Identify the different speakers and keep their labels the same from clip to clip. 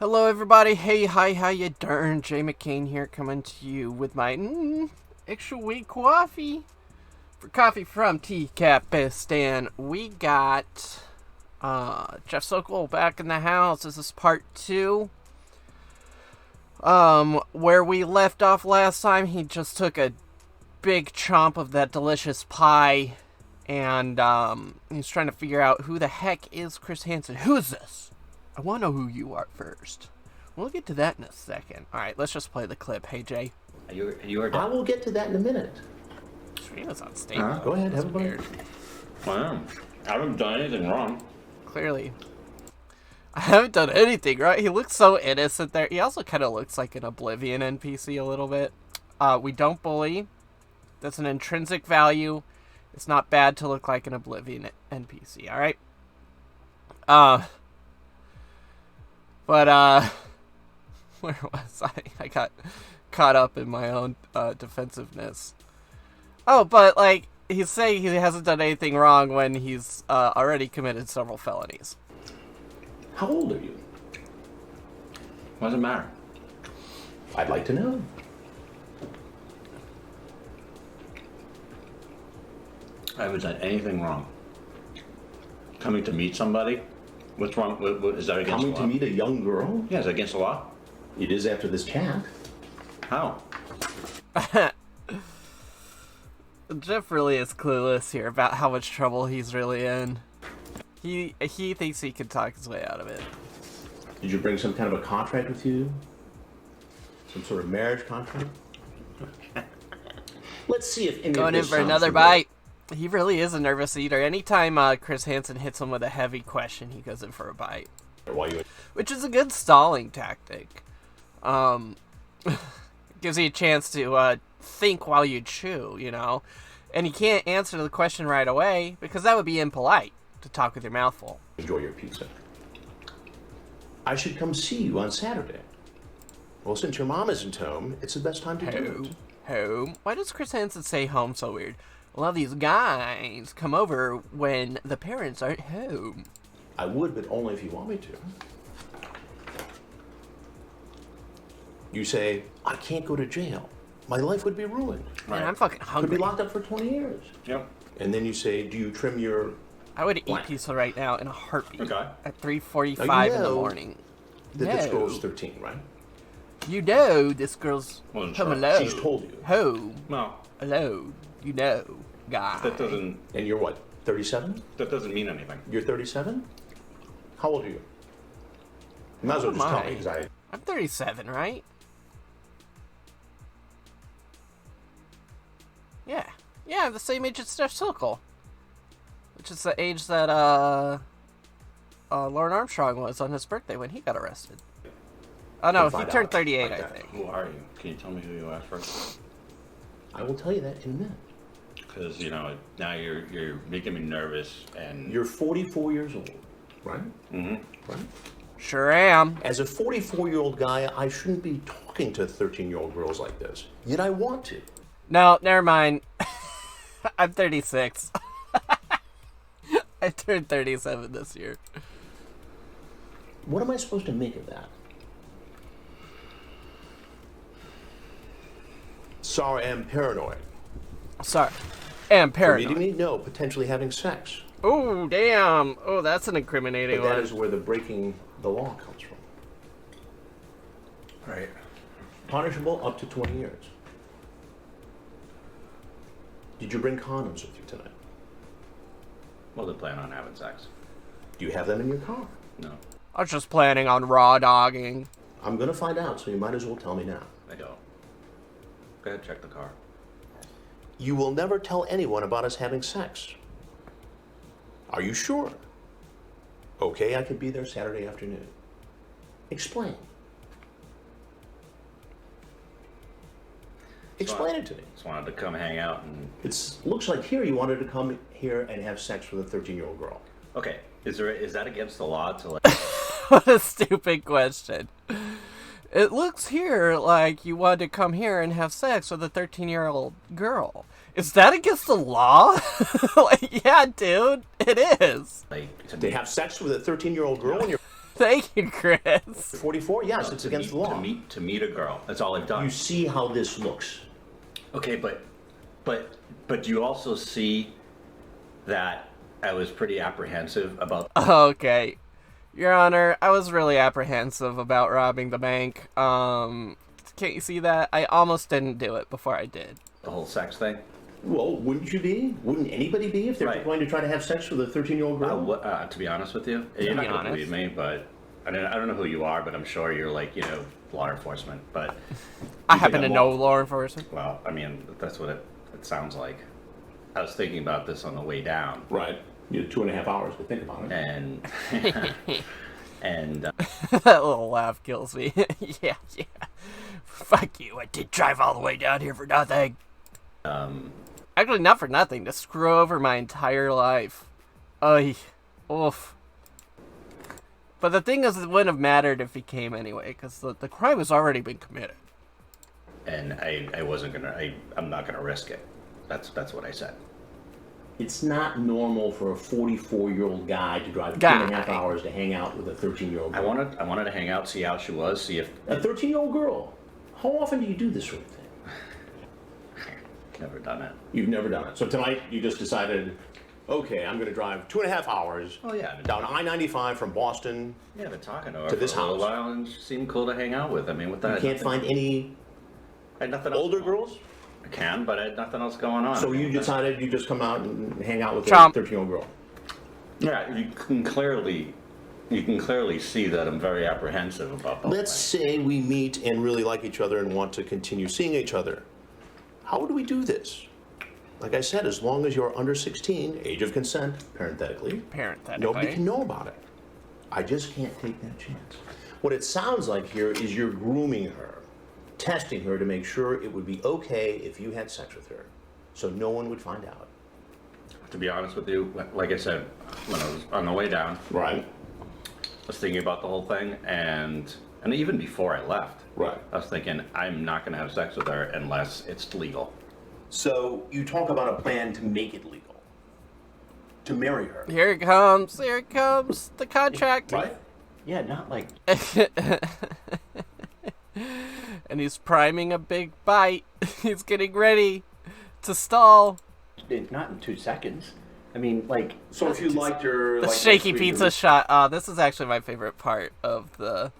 Speaker 1: Hello everybody, hey, hi, how you doing? Jay McCain here, coming to you with my extra weak coffee. For coffee from Teacapistan, we got Jeff Sokol back in the house. This is part 2. Where we left off last time, he just took a big chomp of that delicious pie, and he's trying to figure out who the heck is Chris Hansen. Who is this? I want to know who you are first. We'll get to that in a second. Alright, let's just play the clip. Hey, Jay.
Speaker 2: You are
Speaker 3: I will get to that in a minute.
Speaker 1: Serena's on stage.
Speaker 3: Go ahead, have a bite.
Speaker 2: Wow. I haven't done anything wrong.
Speaker 1: Clearly. I haven't done anything, right? He looks so innocent there. He also kind of looks like an Oblivion NPC a little bit. We don't bully. That's an intrinsic value. It's not bad to look like an Oblivion NPC, alright? But, where was I? I got caught up in my own defensiveness. Oh, but, like, he's saying he hasn't done anything wrong when he's already committed several felonies.
Speaker 3: How old are you?
Speaker 2: What does it matter?
Speaker 3: I'd like to know.
Speaker 2: I haven't done anything wrong. Coming to meet somebody? What's wrong? What is that against
Speaker 3: Coming
Speaker 2: the law?
Speaker 3: to meet a young girl?
Speaker 2: Yeah, is that against the law?
Speaker 3: It is after this chat.
Speaker 2: How?
Speaker 1: Jeff really is clueless here about how much trouble he's really in. He thinks he can talk his way out of it.
Speaker 3: Did you bring some kind of a contract with you? Some sort of marriage contract? Let's see if any
Speaker 1: Going
Speaker 3: of
Speaker 1: in
Speaker 3: this
Speaker 1: for
Speaker 3: sounds
Speaker 1: another
Speaker 3: familiar.
Speaker 1: bite. He really is a nervous eater. Anytime Chris Hansen hits him with a heavy question, he goes in for a bite.
Speaker 3: While you...
Speaker 1: Which is a good stalling tactic. Gives you a chance to think while you chew, you know? And you can't answer the question right away, because that would be impolite, to talk with your mouth full.
Speaker 3: Enjoy your pizza. I should come see you on Saturday. Well, since your mom isn't home, it's the best time to do it.
Speaker 1: Home? Why does Chris Hansen say home so weird? A lot of these guys come over when the parents aren't home.
Speaker 3: I would, but only if you want me to. You say, I can't go to jail. My life would be ruined.
Speaker 1: Man, I'm fucking hungry.
Speaker 3: Could be locked up for 20 years.
Speaker 2: Yep.
Speaker 3: And then you say, do you trim your...
Speaker 1: I would eat pizza right now in a heartbeat.
Speaker 2: Okay.
Speaker 1: At 3:45 in the morning.
Speaker 3: This girl's 13, right?
Speaker 1: You know this girl's
Speaker 2: Wasn't
Speaker 1: home
Speaker 2: sure.
Speaker 1: alone.
Speaker 3: She's told you.
Speaker 1: Home
Speaker 2: No,
Speaker 1: alone. You know, guy.
Speaker 2: that doesn't
Speaker 3: And you're what, 37?
Speaker 2: mean anything.
Speaker 3: You're 37? How old are you? You might as well just tell me, because
Speaker 1: I'm 37, right? Yeah. Yeah, I'm the same age as Jeff Sokol. Which is the age that, Lauren Armstrong was on his birthday when he got arrested. Oh no, he
Speaker 3: find
Speaker 1: turned
Speaker 3: out
Speaker 1: 38,
Speaker 3: like
Speaker 1: I
Speaker 3: that.
Speaker 1: think.
Speaker 2: Who are you? Can you tell me who you are first?
Speaker 3: I will tell you that in a minute.
Speaker 2: Because, you know, now you're making me nervous and...
Speaker 3: You're 44 years old, right?
Speaker 2: Mm-hmm.
Speaker 3: Right?
Speaker 1: Sure am.
Speaker 3: As a 44-year-old guy, I shouldn't be talking to 13-year-old girls like this. Yet I want to.
Speaker 1: No, never mind. I'm 36. I turned 37 this year.
Speaker 3: What am I supposed to make of that? Sorry, I'm paranoid.
Speaker 1: Sorry. And paranoid.
Speaker 3: Meeting me? No, potentially having sex.
Speaker 1: Oh, damn. Oh, that's an incriminating
Speaker 3: But that
Speaker 1: one.
Speaker 3: is where the breaking the law comes from.
Speaker 2: Right.
Speaker 3: Punishable up to 20 years. Did you bring condoms with you tonight?
Speaker 2: Well, they plan on having sex.
Speaker 3: Do you have them in your car?
Speaker 2: No,
Speaker 1: I was just planning on raw dogging.
Speaker 3: I'm going to find out, so you might as well tell me now.
Speaker 2: I don't. Go ahead, check the car.
Speaker 3: You will never tell anyone about us having sex. Are you sure? Okay, I could be there Saturday afternoon. Explain. Explain it to me.
Speaker 2: Just wanted to come hang out and...
Speaker 3: It looks like here you wanted to come here and have sex with a 13-year-old girl.
Speaker 2: Okay, is that against the law to like...
Speaker 1: What a stupid question. It looks here like you wanted to come here and have sex with a 13-year-old girl. Is that against the law? Like, yeah, dude, it is.
Speaker 2: like
Speaker 3: To have sex with a 13-year-old girl when you're
Speaker 1: Thank you, Chris.
Speaker 3: 44? Yes, it's against the law.
Speaker 2: To meet a girl. That's all I've done.
Speaker 3: You see how this looks.
Speaker 2: Okay, but you also see that I was pretty apprehensive about.
Speaker 1: Okay. Your Honor, I was really apprehensive about robbing the bank. Can't you see that? I almost didn't do it before I did.
Speaker 2: The whole sex thing.
Speaker 3: Well, wouldn't you be? Wouldn't anybody be if they're going to try to have sex with a 13-year-old girl?
Speaker 2: To be honest with you, you're not going to believe me, but I don't know who you are, but I'm sure you're like, law enforcement. But
Speaker 1: I happen to know law enforcement.
Speaker 2: Well, I mean, that's what it sounds like. I was thinking about this on the way down.
Speaker 3: Right. You had 2.5 hours to think about it.
Speaker 2: And
Speaker 1: that little laugh kills me. Yeah. Fuck you, I did drive all the way down here for nothing. Actually, not for nothing, to screw over my entire life. Oof. But the thing is, it wouldn't have mattered if he came anyway, because the crime has already been committed.
Speaker 2: And I wasn't gonna, I'm not gonna risk it. That's what I said.
Speaker 3: It's not normal for a 44-year-old guy to drive 2.5 hours to hang out with a 13-year-old girl.
Speaker 2: I wanted to hang out, see how she was, see if...
Speaker 3: A 13-year-old girl? How often do you do this sort of thing?
Speaker 2: Never done it.
Speaker 3: You've never done it. So tonight you just decided, okay, I'm going to drive 2.5 hours down I-95 from Boston
Speaker 2: I've been talking to her
Speaker 3: to this
Speaker 2: for a
Speaker 3: house.
Speaker 2: little while, and she seemed cool to hang out with. I mean, with that...
Speaker 3: You can't find any older girls?
Speaker 2: I can, but I had nothing else going on.
Speaker 3: So you decided you just come out and hang out with a
Speaker 1: Chomp.
Speaker 3: 13-year-old girl?
Speaker 2: Yeah, you can clearly see that I'm very apprehensive about both
Speaker 3: Let's say we meet and really like each other and want to continue seeing each other. How do we do this? Like I said, as long as you're under 16, age of consent, parenthetically, nobody can know about it. I just can't take that chance. What it sounds like here is you're grooming her, testing her to make sure it would be okay if you had sex with her, so no one would find out.
Speaker 2: To be honest with you, like I said, when I was on the way down,
Speaker 3: Right.
Speaker 2: I was thinking about the whole thing, and even before I left,
Speaker 3: Right.
Speaker 2: I was thinking I'm not going to have sex with her unless it's legal.
Speaker 3: So you talk about a plan to make it legal, to marry her.
Speaker 1: Here it comes, the contract.
Speaker 3: Right?
Speaker 2: Yeah, not like...
Speaker 1: And he's priming a big bite. He's getting ready to stall.
Speaker 2: Not in 2 seconds. I mean, like...
Speaker 3: So if you liked her...
Speaker 1: The shaky pizza shot. This is actually my favorite part of the...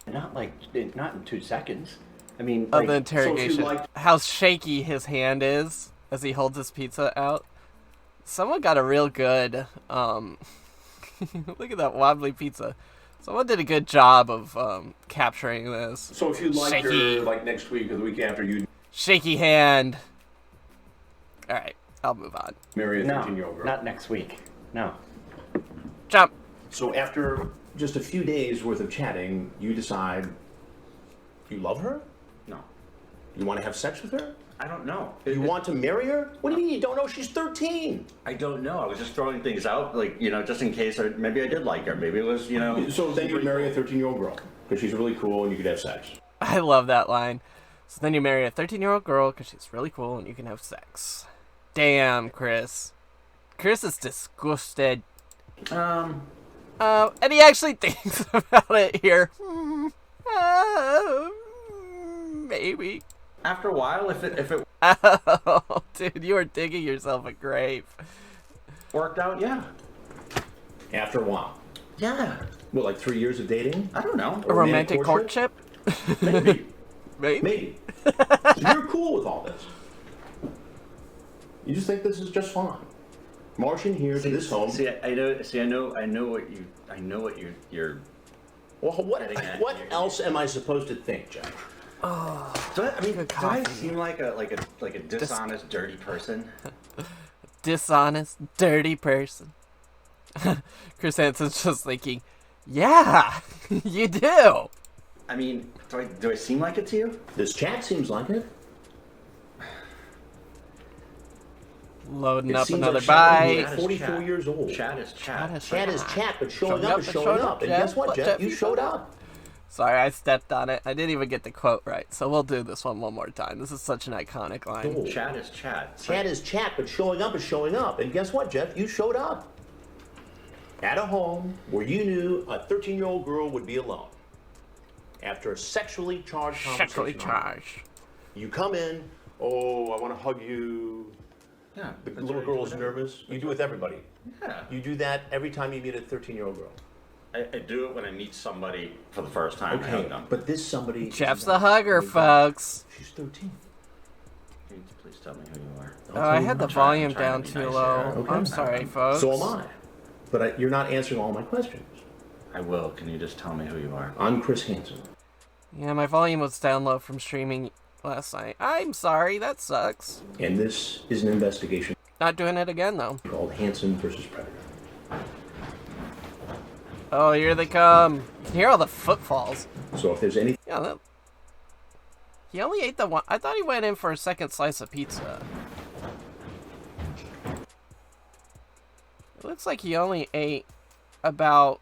Speaker 2: Not in 2 seconds. I mean,
Speaker 1: of the interrogation. So how shaky his hand is as he holds his pizza out. Someone got a real good... look at that wobbly pizza. Someone did a good job of capturing this.
Speaker 3: So if you liked her, like next week or the week after, you'd...
Speaker 1: Shaky hand. Alright, I'll move on.
Speaker 3: Marry a 13-year-old girl.
Speaker 2: Not next week. No.
Speaker 1: Jump.
Speaker 3: So after just a few days worth of chatting, you decide you love her?
Speaker 2: No.
Speaker 3: You want to have sex with her?
Speaker 2: I don't know.
Speaker 3: You want to marry her? What do you mean you don't know? She's 13.
Speaker 2: I don't know. I was just throwing things out, like, just in case, or maybe I did like her. Maybe it was,
Speaker 3: So then you'd marry a 13-year-old girl because she's really cool and you could have sex.
Speaker 1: I love that line. So then you marry a 13-year-old girl because she's really cool and you can have sex. Damn, Chris. Chris is disgusted. And he actually thinks about it here. Maybe.
Speaker 2: After a while, if it
Speaker 1: Oh, dude, you are digging yourself a grave.
Speaker 2: worked out, yeah.
Speaker 3: After a while.
Speaker 2: Yeah.
Speaker 3: What, like 3 years of dating?
Speaker 2: I don't know.
Speaker 1: A romantic courtship?
Speaker 3: Maybe.
Speaker 1: Maybe.
Speaker 3: Maybe. You're cool with all this. You just think this is just fine. Marching here to this home.
Speaker 2: I know what you're.
Speaker 3: Well, what else am I supposed to think, Jack?
Speaker 1: Oh,
Speaker 2: Do I
Speaker 1: coffee.
Speaker 2: seem like a dishonest, dirty person?
Speaker 1: Dishonest, dirty person. Chris Hansen's just thinking, yeah, you do.
Speaker 2: I mean, do I seem like it to you?
Speaker 3: This chat seems like it.
Speaker 1: Loading
Speaker 3: It
Speaker 1: up
Speaker 3: seems
Speaker 1: another
Speaker 3: like
Speaker 1: bite.
Speaker 3: Chat is 44 years old.
Speaker 2: Chat is chat.
Speaker 3: Chat is chat, but showing up is showing up. And guess what, Jeff? You showed up.
Speaker 1: Sorry, I stepped on it. I didn't even get the quote right, so we'll do this one more time. This is such an iconic line.
Speaker 2: Chat is chat.
Speaker 3: Chat is chat, but showing up is showing up. And guess what, Jeff? You showed up. At a home where you knew a 13-year-old girl would be alone. After a sexually charged conversation.
Speaker 1: Sexually charged.
Speaker 3: You come in, oh, I want to hug you.
Speaker 2: Yeah.
Speaker 3: The little girl's nervous. You do it with everybody.
Speaker 2: Yeah.
Speaker 3: You do that every time you meet a 13-year-old girl.
Speaker 2: I do it when I meet somebody for the first time. I hug them.
Speaker 3: But this somebody...
Speaker 1: Jeff's the hugger, folks.
Speaker 3: She's 13.
Speaker 2: Please tell me who you are.
Speaker 1: Oh, I had the volume down
Speaker 2: to be
Speaker 1: too
Speaker 2: nice
Speaker 1: low.
Speaker 2: here.
Speaker 3: Okay.
Speaker 1: I'm sorry, folks.
Speaker 3: So am I. But you're not answering all my questions.
Speaker 2: I will. Can you just tell me who you are?
Speaker 3: I'm Chris Hansen.
Speaker 1: Yeah, my volume was down low from streaming last night. I'm sorry, that sucks.
Speaker 3: And this is an investigation
Speaker 1: Not doing it again, though.
Speaker 3: called Hansen versus Predator.
Speaker 1: Oh, here they come. You can hear all the footfalls.
Speaker 3: So if there's any...
Speaker 1: Yeah, that... He only ate the one. I thought he went in for a second slice of pizza. It looks like he only ate about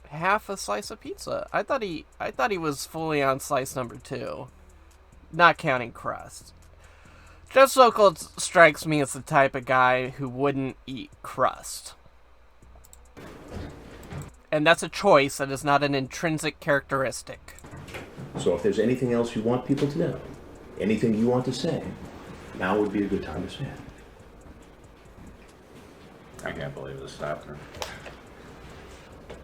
Speaker 1: half a slice of pizza. I thought he was fully on slice number 2, not counting crust. Jeff Sokol strikes me as the type of guy who wouldn't eat crust. And that's a choice, that is not an intrinsic characteristic.
Speaker 3: So if there's anything else you want people to know, anything you want to say, now would be a good time to say it.
Speaker 2: I can't believe this is happening.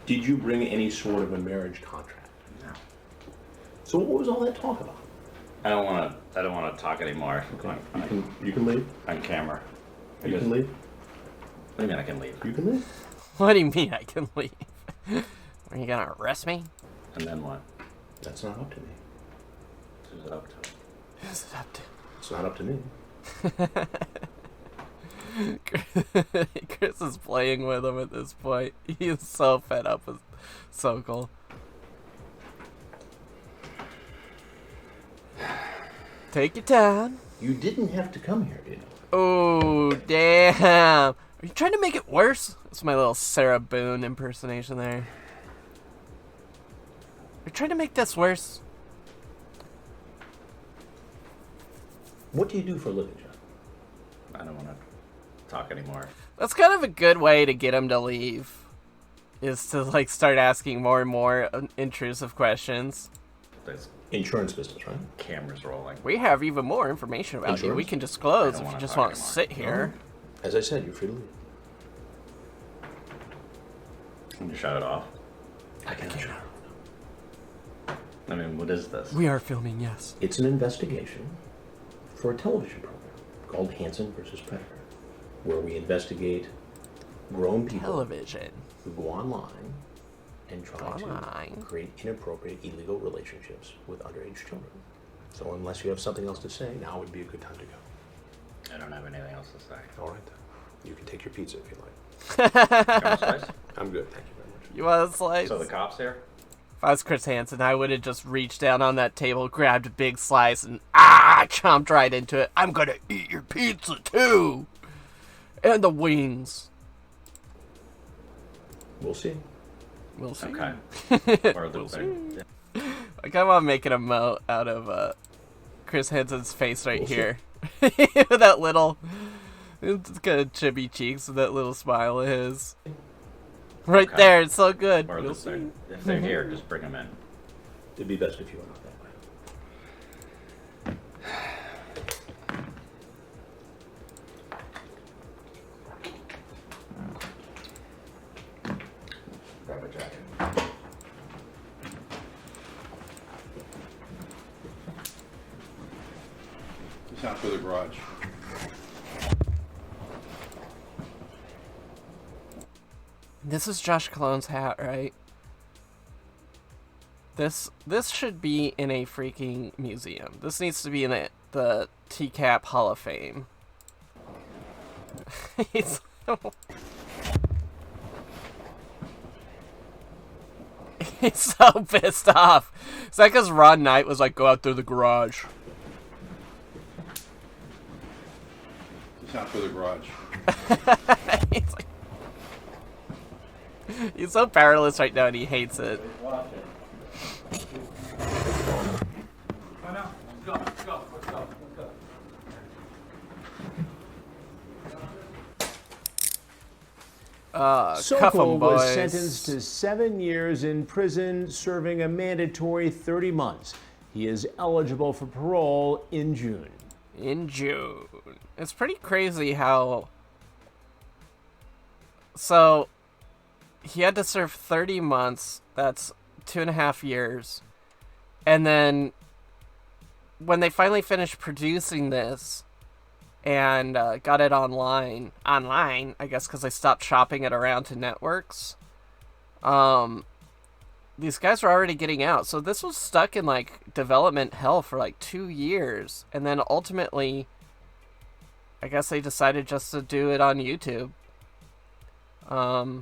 Speaker 3: Did you bring any sort of a marriage contract?
Speaker 2: No.
Speaker 3: So what was all that talk about?
Speaker 2: I don't want to talk anymore.
Speaker 3: Okay. You can leave.
Speaker 2: On camera.
Speaker 3: You can leave.
Speaker 2: What do you mean I can leave?
Speaker 3: You can leave.
Speaker 1: What do you mean I can leave? Are you gonna arrest me?
Speaker 2: And then what?
Speaker 3: That's not up to me.
Speaker 2: Who's it up to?
Speaker 1: Who's it up to?
Speaker 3: It's not up to me.
Speaker 1: Chris is playing with him at this point. He is so fed up with Sokol. Take your time.
Speaker 3: You didn't have to come here, did you?
Speaker 1: Oh, damn. Are you trying to make it worse? That's my little Sarah Boone impersonation there. You're trying to make this worse?
Speaker 3: What do you do for a living, John?
Speaker 2: I don't want to talk anymore.
Speaker 1: That's kind of a good way to get him to leave. Is to, like, start asking more and more intrusive questions.
Speaker 2: There's
Speaker 3: Insurance business, right?
Speaker 2: cameras rolling.
Speaker 1: We have even more information about you. We can disclose
Speaker 2: I don't
Speaker 1: if you
Speaker 2: wanna
Speaker 1: just
Speaker 2: talk
Speaker 1: want to
Speaker 2: anymore.
Speaker 1: sit here.
Speaker 3: As I said, you're free to leave.
Speaker 2: Can you shut it off?
Speaker 3: I can't.
Speaker 2: I mean, what is this?
Speaker 1: We are filming, yes.
Speaker 3: It's an investigation for a television program called Hansen versus Predator, where we investigate grown people
Speaker 1: Television.
Speaker 3: who go online and try
Speaker 1: Online.
Speaker 3: to create inappropriate, illegal relationships with underage children. So unless you have something else to say, now would be a good time to go.
Speaker 2: I don't have anything else to say.
Speaker 3: All right, then. You can take your pizza if you like.
Speaker 2: You want a slice?
Speaker 3: I'm good, thank you very much.
Speaker 1: You want a slice?
Speaker 2: So the cops here?
Speaker 1: If I was Chris Hansen, I would have just reached down on that table, grabbed a big slice, and chomped right into it. I'm gonna eat your pizza too! And the wings.
Speaker 3: We'll see.
Speaker 1: We'll see.
Speaker 2: Okay. Or the
Speaker 1: We'll
Speaker 2: thing.
Speaker 1: I kind of want to make an emote out of Chris Hansen's face right
Speaker 3: We'll see.
Speaker 1: here. With that little, it's kind of chibi cheeks with that little smile of his. Right
Speaker 2: Okay.
Speaker 1: there, it's so good.
Speaker 2: Or
Speaker 1: We'll
Speaker 2: the
Speaker 1: see.
Speaker 2: thing. If they're here, just bring them in.
Speaker 3: It'd be best if you went out that way.
Speaker 2: Grab a jacket.
Speaker 4: It's not for the garage.
Speaker 1: This is Josh Cologne's hat, right? This should be in a freaking museum. This needs to be in the TCAP Hall of Fame. He's He's so pissed off. Is that because Ron Knight was like, go out through the garage?
Speaker 4: It's not for the garage.
Speaker 1: He's like, he's so powerless right now and he hates it. Cuff 'em,
Speaker 5: Sokol was
Speaker 1: boys.
Speaker 5: sentenced to 7 years in prison, serving a mandatory 30 months. He is eligible for parole in June.
Speaker 1: In June. It's pretty crazy how... So, he had to serve 30 months. That's 2.5 years. And then, when they finally finished producing this and got it online, I guess because they stopped shopping it around to networks, these guys were already getting out. So this was stuck in, like, development hell for, like, 2 years. And then ultimately, I guess they decided just to do it on YouTube. I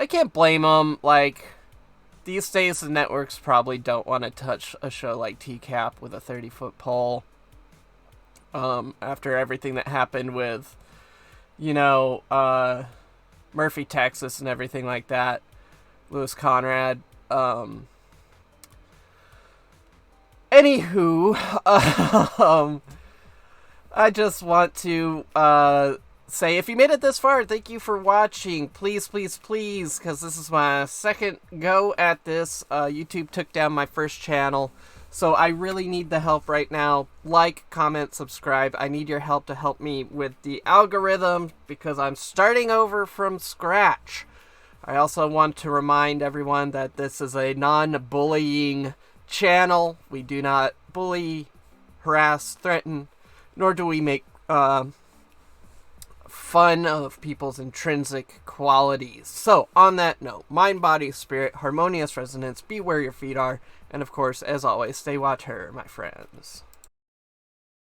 Speaker 1: can't blame them. Like, these days the networks probably don't want to touch a show like TCAP with a 30-foot pole. After everything that happened with, you know, Murphy, Texas and everything like that. Louis Conrad. Anywho, I just want to say, if you made it this far, thank you for watching. Please, please, please, because this is my second go at this. YouTube took down my first channel, so I really need the help right now. Like, comment, subscribe. I need your help to help me with the algorithm, because I'm starting over from scratch. I also want to remind everyone that this is a non-bullying channel. We do not bully, harass, threaten, nor do we make fun of people's intrinsic qualities. So, on that note, mind, body, spirit, harmonious resonance, be where your feet are, and of course, as always, stay water, my friends.